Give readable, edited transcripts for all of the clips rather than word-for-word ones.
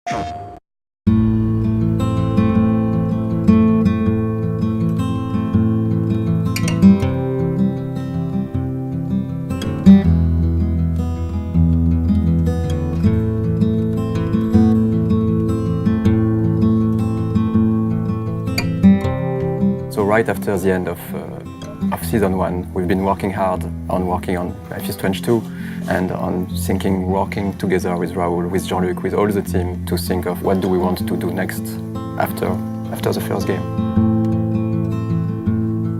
So right after the end of season 1, we've been working hard on working on Life is Strange 2 and on thinking, working together with Raoul, with Jean-Luc, with all the team to think of what do we want to do next after the first game.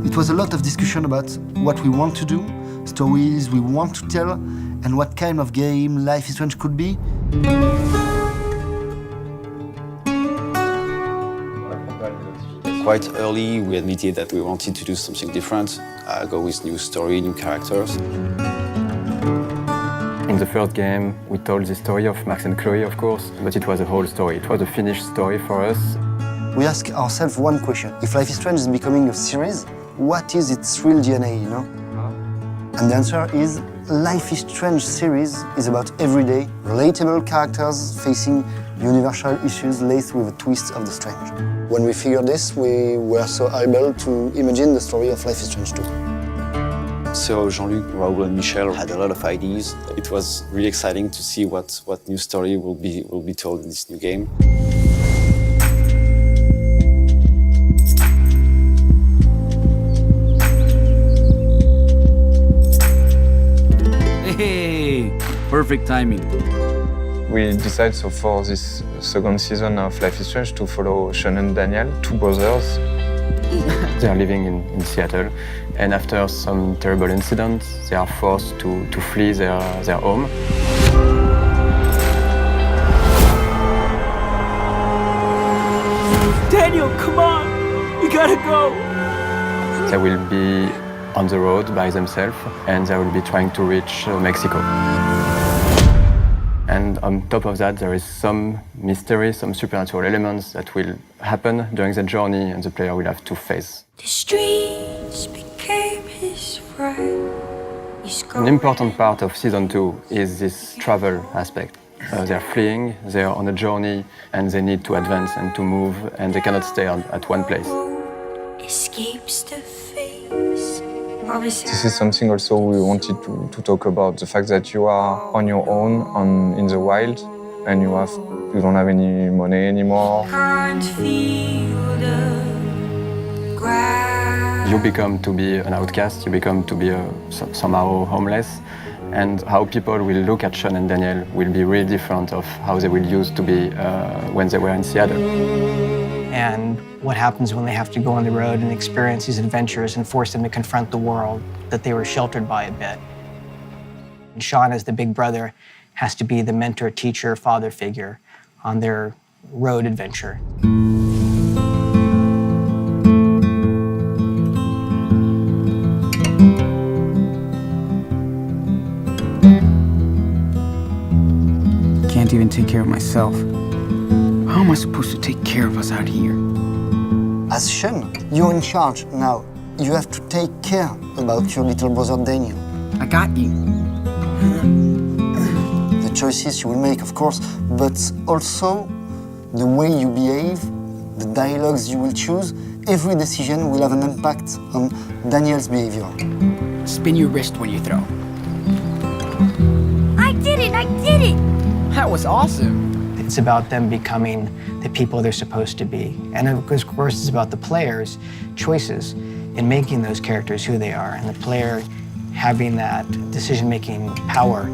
It was a lot of discussion about what we want to do, stories we want to tell, and what kind of game Life is Strange could be. Quite early, we admitted that we wanted to do something different, go with new story, new characters. In the first game, we told the story of Max and Chloe, of course, but it was a whole story. It was a finished story for us. We ask ourselves one question. If Life is Strange is becoming a series, what is its real DNA, you know? And the answer is, Life is Strange series is about everyday, relatable characters facing universal issues laced with a twist of the strange. When we figured this, we were so able to imagine the story of Life is Strange 2. So Jean-Luc, Raoul and Michel had a lot of ideas. It was really exciting to see what new story will be told in this new game. Hey, perfect timing. We decided so for this second season of Life is Strange to follow Sean and Daniel, two brothers. They are living in Seattle, and after some terrible incidents, they are forced to flee their home. Daniel, come on! You gotta go! They will be on the road by themselves, and they will be trying to reach Mexico. And on top of that, there is some mystery, some supernatural elements that will happen during the journey, and the player will have to face. The streets became his friend. An important part of season 2 is this travel aspect. They're fleeing, they're on a journey, and they need to advance and to move, and they cannot stay at one place. Escapes the face. This is something also we wanted to talk about, the fact that you are on your own in the wild, and you don't have any money anymore. Can't feel the ground. You become to be an outcast, you become to be somehow homeless, and how people will look at Sean and Daniel will be really different of how they will used to be when they were in Seattle. And what happens when they have to go on the road and experience these adventures and force them to confront the world that they were sheltered by a bit. And Sean, as the big brother, has to be the mentor, teacher, father figure on their road adventure. Can't even take care of myself. How am I supposed to take care of us out here? As Sean, you're in charge now. You have to take care about your little brother Daniel. I got you. The choices you will make, of course, but also the way you behave, the dialogues you will choose. Every decision will have an impact on Daniel's behavior. Spin your wrist when you throw. I did it! I did it! That was awesome. It's about them becoming the people they're supposed to be. And of course, it's about the players' choices in making those characters who they are, and the player having that decision-making power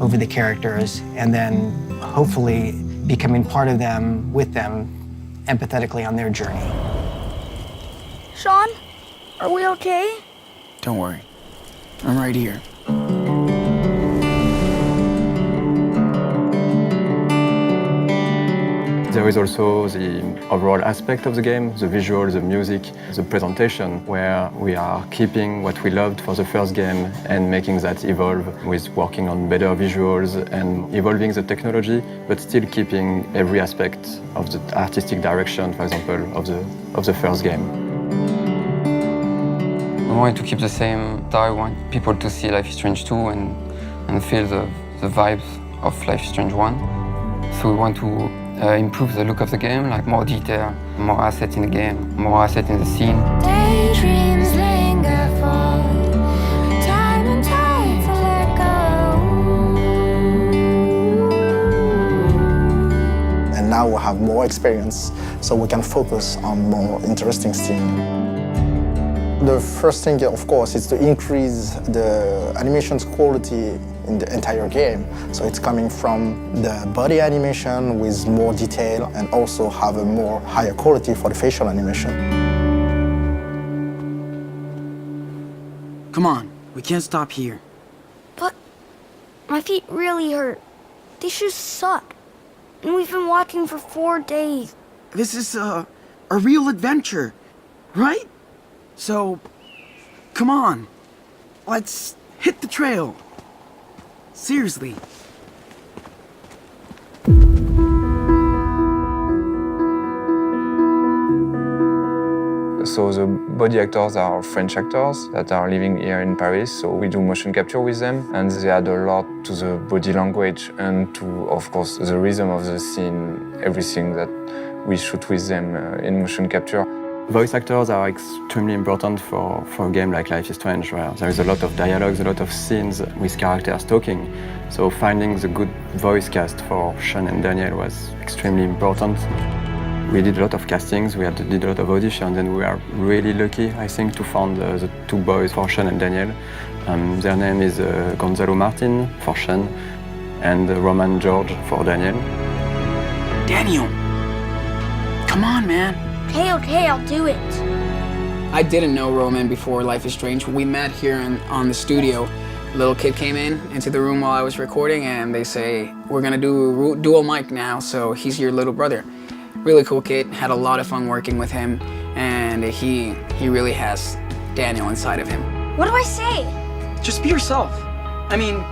over the characters, and then hopefully becoming part of them, with them, empathetically on their journey. Sean, are we okay? Don't worry. I'm right here. There is also the overall aspect of the game, the visual, the music, the presentation, where we are keeping what we loved for the first game and making that evolve with working on better visuals and evolving the technology, but still keeping every aspect of the artistic direction, for example, of the first game. We wanted to keep the same style. We want people to see Life is Strange 2 and feel the vibes of Life is Strange 1. So we want to improve the look of the game, like more detail, more asset in the game, more asset in the scene. Daydreams linger for time and tide to let go. And now we have more experience, so we can focus on more interesting things. The first thing, of course, is to increase the animation's quality in the entire game. So it's coming from the body animation with more detail and also have a more higher quality for the facial animation. Come on, we can't stop here. But my feet really hurt. These shoes suck. And we've been walking for 4 days. This is a real adventure, right? So, come on, let's hit the trail. Seriously. So the body actors are French actors that are living here in Paris, so we do motion capture with them, and they add a lot to the body language and to, of course, the rhythm of the scene, everything that we shoot with them in motion capture. Voice actors are extremely important for a game like Life is Strange, where there is a lot of dialogues, a lot of scenes with characters talking. So finding the good voice cast for Sean and Daniel was extremely important. We did a lot of castings, did a lot of auditions, and we are really lucky, I think, to find the two boys for Sean and Daniel. Their name is Gonzalo Martin for Sean and Roman George for Daniel. Daniel, come on, man. Okay, I'll do it. I didn't know Roman before Life is Strange. We met here on the studio. A little kid came into the room while I was recording, and they say, we're gonna do dual mic now, so he's your little brother. Really cool kid, had a lot of fun working with him, and he really has Daniel inside of him. What do I say? Just be yourself. I mean,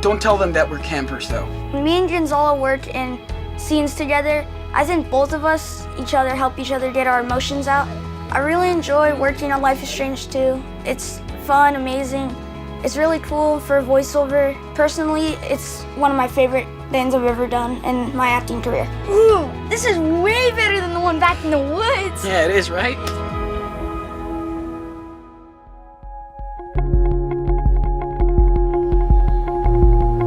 don't tell them that we're campers, though. Me and Gonzalo work in scenes together. I think both of us, help each other get our emotions out. I really enjoy working on Life is Strange too. It's fun, amazing. It's really cool for voiceover. Personally, it's one of my favorite things I've ever done in my acting career. Ooh, this is way better than the one back in the woods. Yeah, it is, right?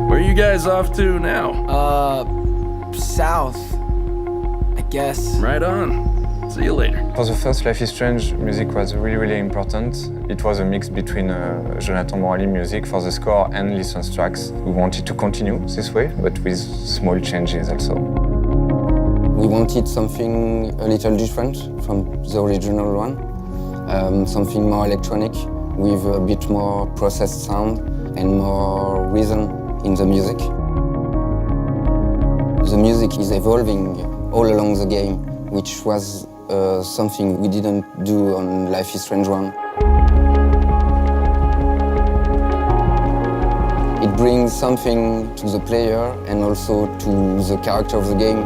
Where are you guys off to now? South, I guess. Right on. See you later. For the first Life is Strange, music was really, really important. It was a mix between Jonathan Morali music for the score and licensed tracks. We wanted to continue this way, but with small changes also. We wanted something a little different from the original one, something more electronic with a bit more processed sound and more rhythm in the music. The music is evolving all along the game, which was something we didn't do on Life is Strange 1. It brings something to the player and also to the character of the game.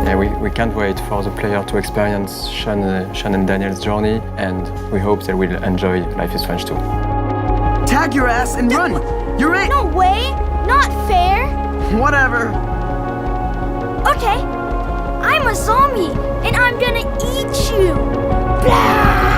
Yeah, we can't wait for the player to experience Sean and Daniel's journey, and we hope they will enjoy Life is Strange too. Tag your ass and run! You're it! No way! Not fair! Whatever. Okay, I'm a zombie, and I'm gonna eat you! Blah!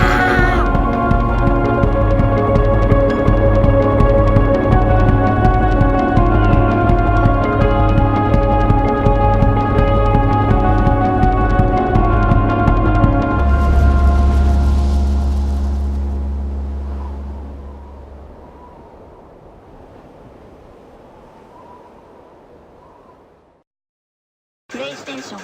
PlayStation